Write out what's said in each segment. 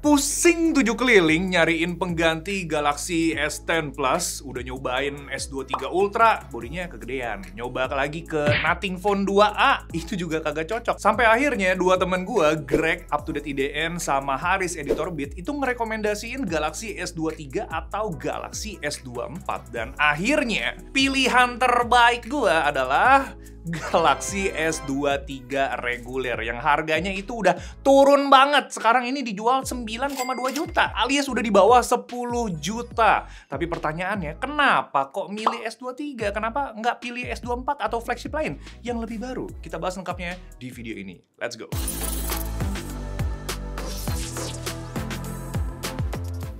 Pusing 7 keliling nyariin pengganti Galaxy S10 Plus, udah nyobain S23 Ultra, bodinya kegedean. Nyoba lagi ke Nothing Phone 2A, itu juga kagak cocok. Sampai akhirnya dua temen gua, Greg UpToDate IDN sama Haris Editor Beat, itu ngerekomendasiin Galaxy S23 atau Galaxy S24. Dan akhirnya pilihan terbaik gua adalah Galaxy S23 reguler yang harganya itu udah turun banget. Sekarang ini dijual 9,2 juta alias udah di bawah 10 juta. Tapi pertanyaannya, kenapa kok milih S23? Kenapa nggak pilih S24 atau flagship lain yang lebih baru? Kita bahas lengkapnya di video ini. Let's go!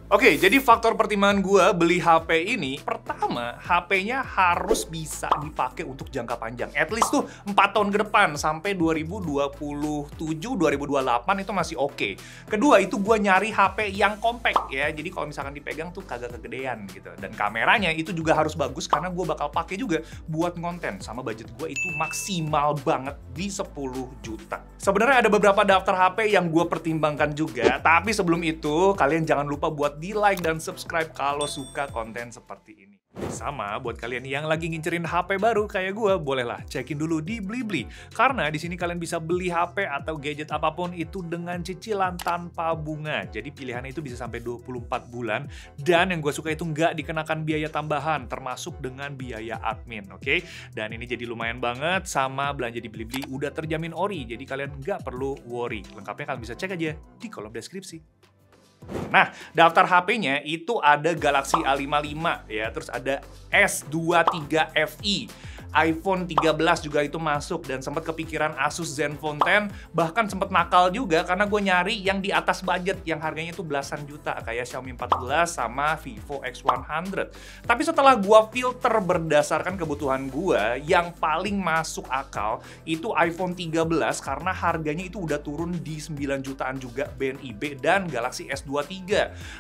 Oke, jadi faktor pertimbangan gue beli HP ini, pertama, HP-nya harus bisa dipakai untuk jangka panjang. At least tuh 4 tahun ke depan, sampai 2027-2028 itu masih oke. Kedua, itu gue nyari HP yang compact ya, jadi kalau misalkan dipegang tuh kagak kegedean gitu. Dan kameranya itu juga harus bagus, karena gue bakal pakai juga buat konten. Sama budget gue itu maksimal banget di 10 juta. Sebenarnya ada beberapa daftar HP yang gue pertimbangkan juga, tapi sebelum itu, kalian jangan lupa buat di like dan subscribe kalau suka konten seperti ini. Sama buat kalian yang lagi ngincerin HP baru kayak gue, bolehlah cekin dulu di Blibli. Karena di sini kalian bisa beli HP atau gadget apapun itu dengan cicilan tanpa bunga. Jadi pilihannya itu bisa sampai 24 bulan. Dan yang gue suka itu nggak dikenakan biaya tambahan, termasuk dengan biaya admin, oke? Dan ini jadi lumayan banget, sama belanja di Blibli udah terjamin ori. Jadi kalian nggak perlu worry. Lengkapnya kalian bisa cek aja di kolom deskripsi. Nah, daftar HP-nya itu ada Galaxy A55 ya, terus ada S23 FE, iPhone 13 juga itu masuk, dan sempat kepikiran Asus Zenfone 10, bahkan sempat nakal juga karena gue nyari yang di atas budget yang harganya itu belasan juta kayak Xiaomi 14 sama Vivo X100. Tapi setelah gue filter berdasarkan kebutuhan gue, yang paling masuk akal itu iPhone 13 karena harganya itu udah turun di 9 jutaan juga BNIB, dan Galaxy S23.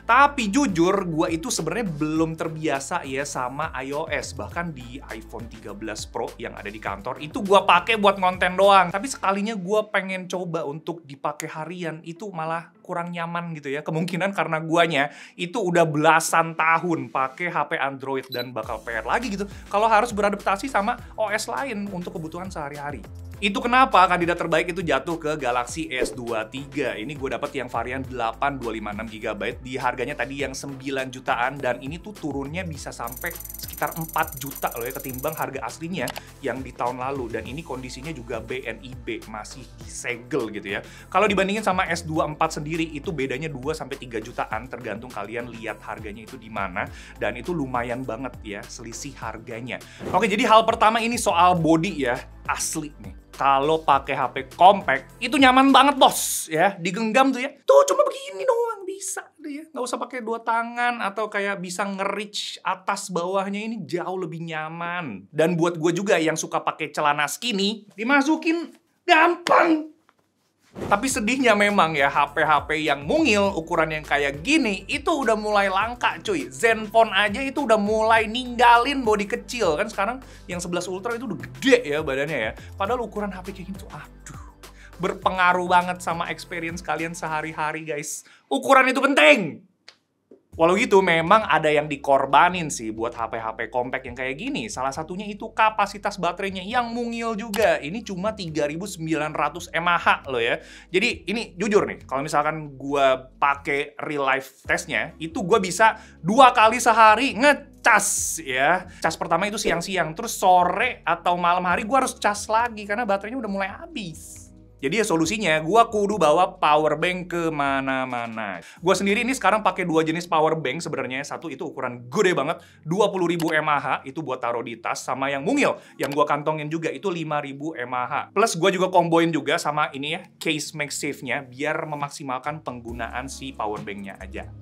Tapi jujur gue itu sebenarnya belum terbiasa ya sama iOS, bahkan di iPhone 13 Pro yang ada di kantor itu gue pakai buat konten doang. Tapi sekalinya gue pengen coba untuk dipakai harian, itu malah kurang nyaman gitu ya. Kemungkinan karena guanya itu udah belasan tahun pakai HP Android dan bakal PR lagi gitu kalau harus beradaptasi sama OS lain untuk kebutuhan sehari-hari. Itu kenapa kandidat terbaik itu jatuh ke Galaxy S23. Ini gue dapet yang varian 8256 GB di harganya tadi yang 9 jutaan, dan ini tuh turunnya bisa sampai sekitar 4 juta loh ya ketimbang harga aslinya yang di tahun lalu, dan ini kondisinya juga BNIB, masih disegel gitu ya. Kalau dibandingin sama S24 sendiri itu bedanya 2-3 jutaan tergantung kalian lihat harganya itu di mana, dan itu lumayan banget ya selisih harganya. Oke, jadi hal pertama ini soal body ya, asli nih. Kalau pakai HP compact itu nyaman banget bos ya, digenggam tuh ya, tuh cuma begini doang bisa tuh ya, nggak usah pakai dua tangan atau kayak bisa nge-reach atas bawahnya, ini jauh lebih nyaman. Dan buat gue juga yang suka pakai celana skinny, dimasukin gampang. Tapi sedihnya memang ya, HP-HP yang mungil ukuran yang kayak gini itu udah mulai langka cuy. Zenfone aja itu udah mulai ninggalin body kecil. Kan sekarang yang 11 Ultra itu udah gede ya badannya ya. Padahal ukuran HP kayak gini tuh aduh, berpengaruh banget sama experience kalian sehari-hari guys. Ukuran itu penting. Walau gitu, memang ada yang dikorbanin sih buat HP-HP compact yang kayak gini. Salah satunya itu kapasitas baterainya yang mungil juga. Ini cuma 3.900 mAh loh ya. Jadi ini jujur nih, kalau misalkan gue pakai real life testnya, itu gue bisa 2 kali sehari ngecas ya. Cas pertama itu siang-siang, terus sore atau malam hari gue harus cas lagi karena baterainya udah mulai habis. Jadi ya solusinya, gue kudu bawa power bank kemana-mana. Gue sendiri ini sekarang pakai 2 jenis power bank sebenarnya. Satu itu ukuran gede banget, 20.000 mAh, itu buat taruh di tas. Sama yang mungil, yang gue kantongin juga, itu 5.000 mAh. Plus gue juga komboin juga sama ini ya, case MagSafe-nya, biar memaksimalkan penggunaan si power bank-nya aja.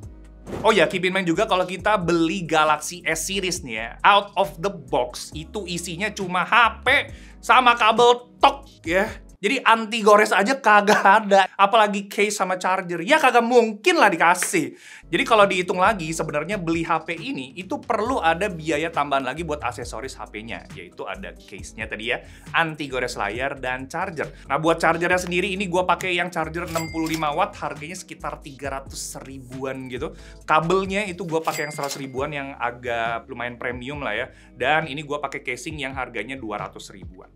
Oh ya, keep in mind juga kalau kita beli Galaxy S series nih ya, out of the box, itu isinya cuma HP sama kabel tok ya. Jadi anti gores aja kagak ada. Apalagi case sama charger. Ya kagak mungkin lah dikasih. Jadi kalau dihitung lagi, sebenarnya beli HP ini itu perlu ada biaya tambahan lagi buat aksesoris HP-nya. Yaitu ada case-nya tadi ya, anti gores layar dan charger. Nah buat chargernya sendiri ini gue pakai yang charger 65 watt, harganya sekitar 300 ribuan gitu. Kabelnya itu gue pakai yang 100 ribuan yang agak lumayan premium lah ya. Dan ini gue pakai casing yang harganya 200 ribuan.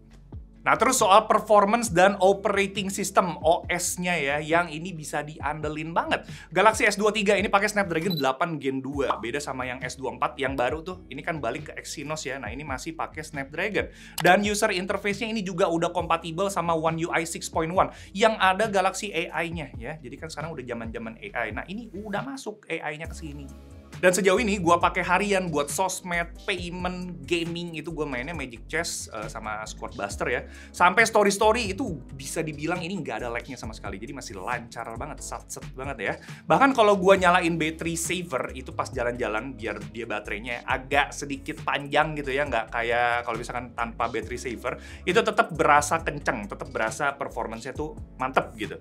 Nah terus soal performance dan operating system OS-nya ya, yang ini bisa diandelin banget. Galaxy S23 ini pakai Snapdragon 8 Gen 2, beda sama yang S24 yang baru tuh. Ini kan balik ke Exynos ya, nah ini masih pakai Snapdragon. Dan user interface-nya ini juga udah kompatibel sama One UI 6.1 yang ada Galaxy AI-nya ya. Jadi kan sekarang udah zaman-zaman AI. Nah ini udah masuk AI-nya ke sini. Dan sejauh ini gue pakai harian buat sosmed, payment, gaming, itu gue mainnya Magic Chess sama Squad Buster ya. Sampai story-story itu bisa dibilang ini nggak ada lag-nya sama sekali. Jadi masih lancar banget, sat-set banget ya. Bahkan kalau gue nyalain battery saver itu pas jalan-jalan biar dia baterainya agak sedikit panjang gitu ya. Nggak kayak kalau misalkan tanpa battery saver, itu tetap berasa kenceng, tetap berasa performance-nya tuh mantep gitu.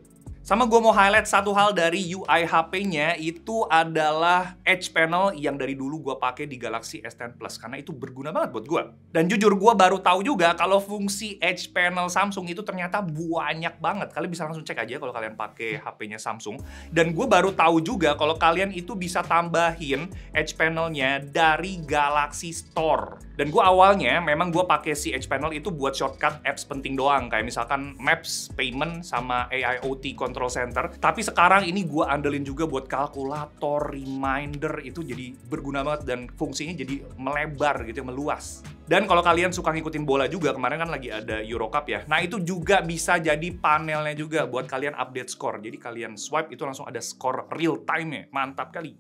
Sama gue mau highlight satu hal dari UI HP-nya, itu adalah Edge Panel yang dari dulu gue pakai di Galaxy S10 Plus, karena itu berguna banget buat gue. Dan jujur gue baru tahu juga kalau fungsi Edge Panel Samsung itu ternyata banyak banget. Kalian bisa langsung cek aja kalau kalian pakai HP-nya Samsung. Dan gue baru tahu juga kalau kalian itu bisa tambahin Edge Panel-nya dari Galaxy Store. Dan gue awalnya memang gue pakai si Edge Panel itu buat shortcut apps penting doang, kayak misalkan Maps, Payment, sama AIoT Control Center. Tapi sekarang ini gue andelin juga buat kalkulator, reminder, itu jadi berguna banget dan fungsinya jadi melebar gitu, meluas. Dan kalau kalian suka ngikutin bola juga, kemarin kan lagi ada Euro Cup ya. Nah itu juga bisa jadi panelnya juga buat kalian update skor. Jadi kalian swipe itu langsung ada skor real time-nya. Mantap kali.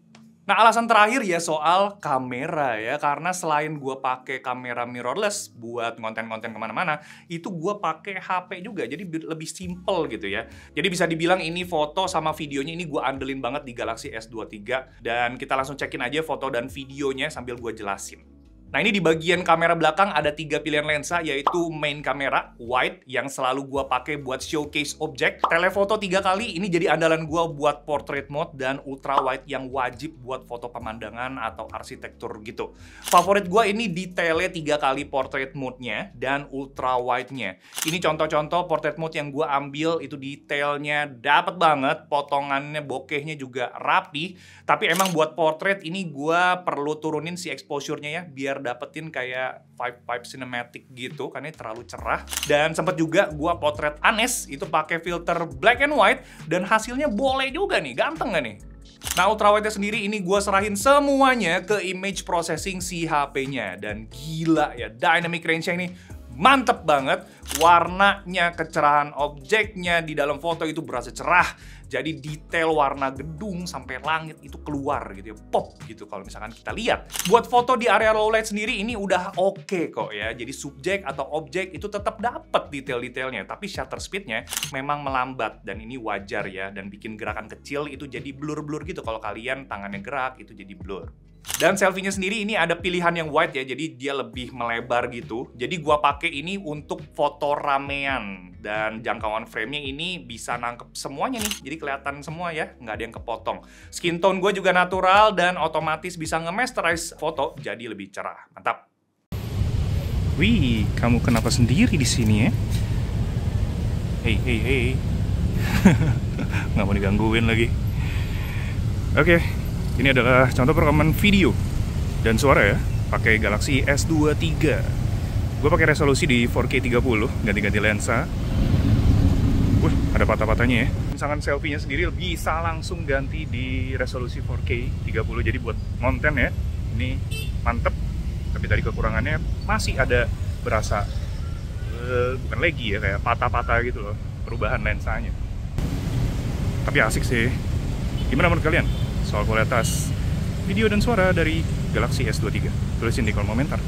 Nah, alasan terakhir ya soal kamera ya, karena selain gue pakai kamera mirrorless buat konten-konten kemana-mana, itu gue pakai HP juga, jadi lebih simple gitu ya. Jadi bisa dibilang ini foto sama videonya ini gue andelin banget di Galaxy S23, dan kita langsung cekin aja foto dan videonya sambil gue jelasin. Nah ini di bagian kamera belakang ada 3 pilihan lensa, yaitu main kamera, wide, yang selalu gua pakai buat showcase objek, telefoto 3 kali, ini jadi andalan gua buat portrait mode, dan ultra wide yang wajib buat foto pemandangan atau arsitektur gitu. Favorit gua ini detailnya 3 kali portrait mode-nya dan ultra wide-nya. Ini contoh-contoh portrait mode yang gua ambil, itu detailnya dapet banget, potongannya, bokehnya juga rapi, tapi emang buat portrait ini gua perlu turunin si exposure-nya ya, biar dapetin kayak vibe cinematic gitu, karena ini terlalu cerah. Dan sempat juga gua potret Anes itu pakai filter black and white, dan hasilnya boleh juga nih, ganteng gak nih? Nah ultrawide-nya sendiri ini gua serahin semuanya ke image processing si HP-nya, dan gila ya, dynamic range-nya ini mantep banget. Warnanya, kecerahan objeknya di dalam foto itu berasa cerah. Jadi detail warna gedung sampai langit itu keluar gitu ya, pop gitu kalau misalkan kita lihat. Buat foto di area low light sendiri ini udah oke kok ya. Jadi subjek atau objek itu tetap dapat detail-detailnya, tapi shutter speednya memang melambat, dan ini wajar ya, dan bikin gerakan kecil itu jadi blur-blur gitu. Kalau kalian tangannya gerak itu jadi blur. Dan selfie-nya sendiri ini ada pilihan yang wide ya, jadi dia lebih melebar gitu. Jadi gua pakai ini untuk foto ramean, dan jangkauan frame-nya ini bisa nangkep semuanya nih. Jadi kelihatan semua ya, nggak ada yang kepotong. Skin tone gue juga natural dan otomatis bisa nge-masterize foto jadi lebih cerah. Mantap. Wih, kamu kenapa sendiri di sini ya? Hey. Nggak mau digangguin lagi. Oke. Ini adalah contoh perekaman video dan suara ya, pakai Galaxy S23. Gue pakai resolusi di 4K 30, ganti-ganti lensa. Wih, ada patah-patahnya ya. Misalkan selfie-nya sendiri bisa langsung ganti di resolusi 4K 30, jadi buat konten ya, ini mantep. Tapi tadi kekurangannya masih ada berasa, bukan lagi ya, kayak patah-patah gitu loh, perubahan lensanya. Tapi asik sih. Gimana menurut kalian soal kualitas video dan suara dari Galaxy S23? Tulisin di kolom komentar.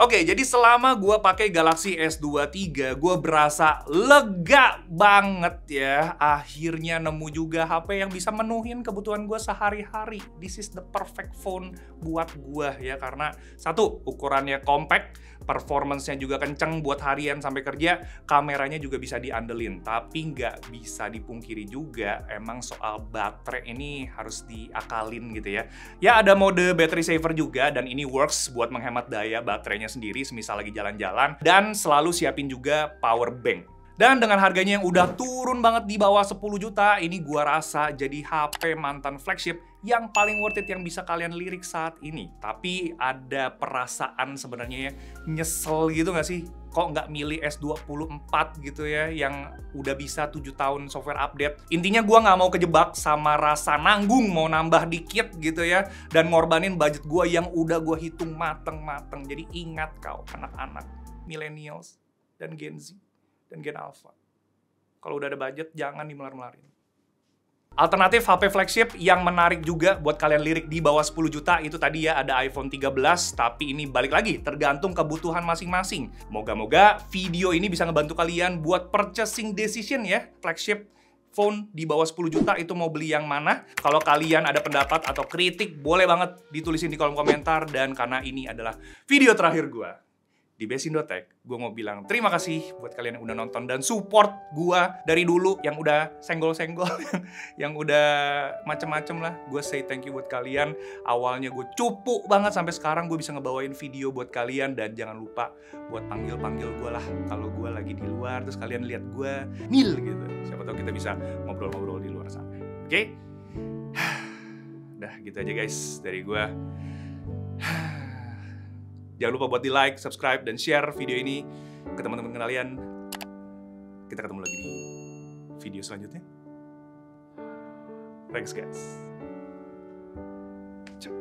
Oke, jadi selama gue pakai Galaxy S23, gue berasa lega banget ya. Akhirnya nemu juga HP yang bisa menuhin kebutuhan gue sehari-hari. This is the perfect phone buat gue ya, karena satu, ukurannya compact, performance-nya juga kenceng buat harian sampai kerja, kameranya juga bisa diandelin. Tapi nggak bisa dipungkiri juga, emang soal baterai ini harus diakalin gitu ya. Ya ada mode battery saver juga, dan ini works buat menghemat daya baterainya sendiri semisal lagi jalan-jalan, dan selalu siapin juga power bank. Dan dengan harganya yang udah turun banget di bawah 10 juta, ini gua rasa jadi HP mantan flagship yang paling worth it yang bisa kalian lirik saat ini. Tapi ada perasaan sebenarnya nyesel gitu nggak sih? Kok nggak milih S24 gitu ya, yang udah bisa 7 tahun software update. Intinya gua nggak mau kejebak sama rasa nanggung mau nambah dikit gitu ya, dan ngorbanin budget gua yang udah gua hitung mateng-mateng. Jadi ingat kau anak-anak, millennials, dan Gen Z, dan Gen Alpha, kalau udah ada budget jangan dimelar-melarin. Alternatif HP flagship yang menarik juga buat kalian lirik di bawah 10 juta itu tadi ya, ada iPhone 13, tapi ini balik lagi tergantung kebutuhan masing-masing. Moga-moga video ini bisa ngebantu kalian buat purchasing decision ya, flagship phone di bawah 10 juta itu mau beli yang mana. Kalau kalian ada pendapat atau kritik, boleh banget ditulisin di kolom komentar. Dan karena ini adalah video terakhir gue di Besindo.Tech, gue mau bilang terima kasih buat kalian yang udah nonton dan support gue dari dulu, yang udah senggol-senggol, yang udah macem-macem lah. Gue say thank you buat kalian. Awalnya gue cupu banget, sampai sekarang gue bisa ngebawain video buat kalian. Dan jangan lupa buat panggil-panggil gue lah kalau gue lagi di luar, terus kalian lihat gue Nil gitu. Siapa tahu kita bisa ngobrol-ngobrol di luar sana. Oke? Dah gitu aja guys dari gue. Jangan lupa buat di like, subscribe, dan share video ini ke teman-teman kalian. Kita ketemu lagi di video selanjutnya. Thanks guys. Ciao.